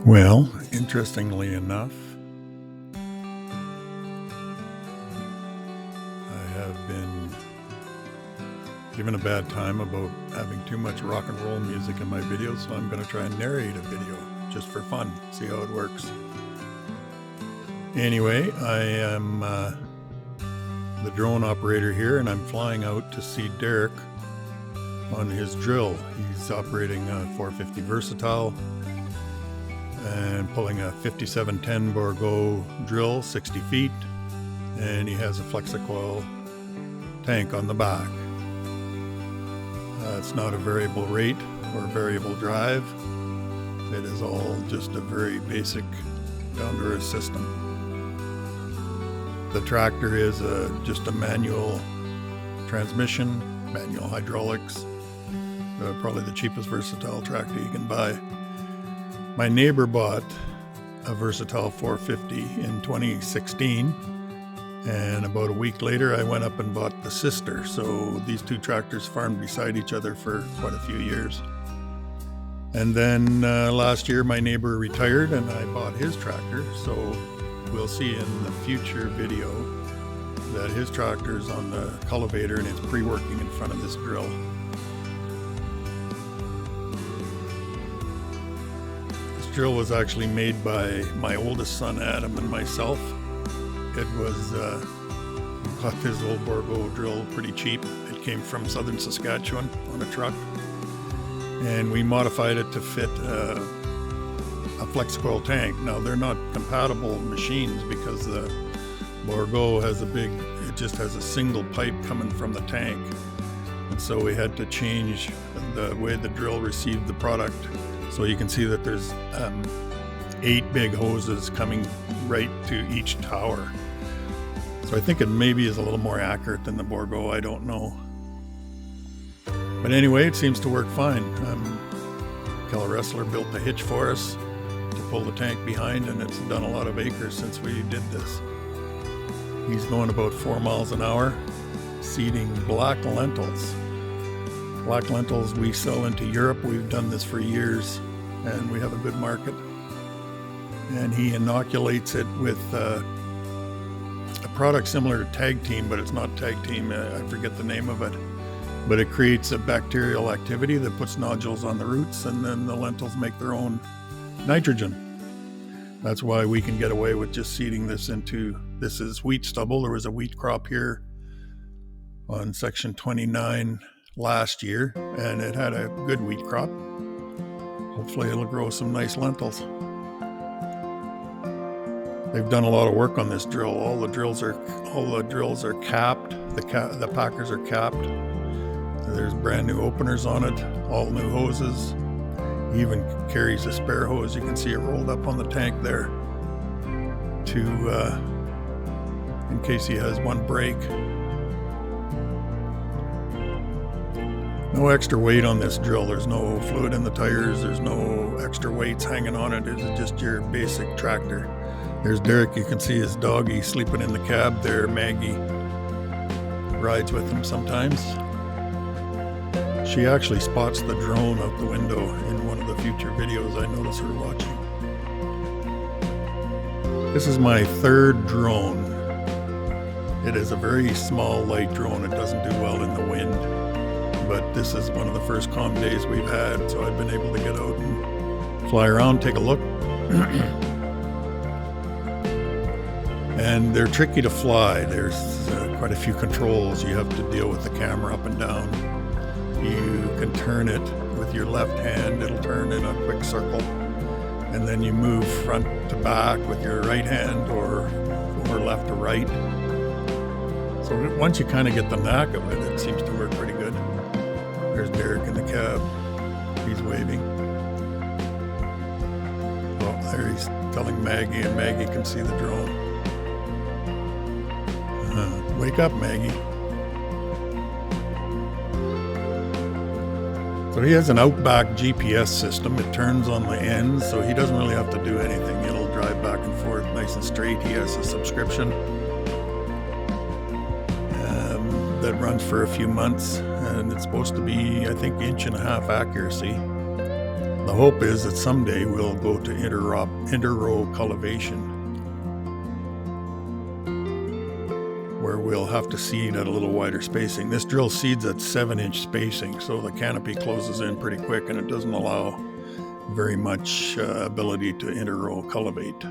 Well, interestingly enough, I have been given a bad time about having too much rock and roll music in my videos, so I'm going to try and narrate a video just for fun, see how it works. Anyway, I am the drone operator here, and I'm flying out to see Derek on his drill. He's operating a 450 Versatile and pulling a 5710 Bourgault drill, 60 feet, and he has a Flexicoil tank on the back. It's not a variable rate or variable drive. It is all just a very basic down-to-earth system. The tractor is just a manual transmission, manual hydraulics, probably the cheapest Versatile tractor you can buy. My neighbor bought a Versatile 450 in 2016, and about a week later I went up and bought the sister. So these two tractors farmed beside each other for quite a few years. And then last year my neighbor retired and I bought his tractor, so we'll see in the future video that his tractor is on the cultivator and it's pre-working in front of this drill. This drill was actually made by my oldest son Adam and myself. It was got this old Bourgault drill pretty cheap. It came from southern Saskatchewan on a truck, and we modified it to fit a Flexicoil tank. Now they're not compatible machines because the Bourgault has it just has a single pipe coming from the tank, and so we had to change the way the drill received the product. So you can see that there's 8 big hoses coming right to each tower. So I think it maybe is a little more accurate than the Bourgault, I don't know. But anyway, it seems to work fine. Keller Ressler built the hitch for us to pull the tank behind, and it's done a lot of acres since we did this. He's going about 4 miles an hour, seeding black lentils. Black lentils we sell into Europe. We've done this for years, and we have a good market. And he inoculates it with a product similar to Tag Team, but it's not Tag Team. I forget the name of it. But it creates a bacterial activity that puts nodules on the roots, and then the lentils make their own nitrogen. That's why we can get away with just seeding this into, this is wheat stubble. There was a wheat crop here on section 29 last year, and it had a good wheat crop. Hopefully it'll grow some nice lentils. They've done a lot of work on this drill. All the drills are capped. The packers are capped. There's brand new openers on it, all new hoses. He even carries a spare hose. You can see it rolled up on the tank there in case he has one break. No extra weight on this drill. There's no fluid in the tires. There's no extra weights hanging on it. It's just your basic tractor. There's Derek. You can see his doggy sleeping in the cab there. Maggie rides with him sometimes. She actually spots the drone out the window in one of the future videos. I notice her watching. This is my third drone. It is a very small, light drone. It doesn't do well in the wind. But this is one of the first calm days we've had, so I've been able to get out and fly around, take a look. And they're tricky to fly. There's quite a few controls. You have to deal with the camera up and down. You can turn it with your left hand. It'll turn in a quick circle. And then you move front to back with your right hand or left to right. So once you kind of get the knack of it, it seems to work pretty good. There's Derek in the cab. He's waving. Oh, there he's telling Maggie, and Maggie can see the drone. Wake up, Maggie. So he has an outback GPS system. It turns on the ends, so he doesn't really have to do anything. It'll drive back and forth nice and straight. He has a subscription that runs for a few months, and it's supposed to be, I think, 1.5 inch accuracy. The hope is that someday we'll go to inter-row cultivation, where we'll have to seed at a little wider spacing. This drill seeds at 7-inch spacing, so the canopy closes in pretty quick and it doesn't allow very much ability to inter-row cultivate.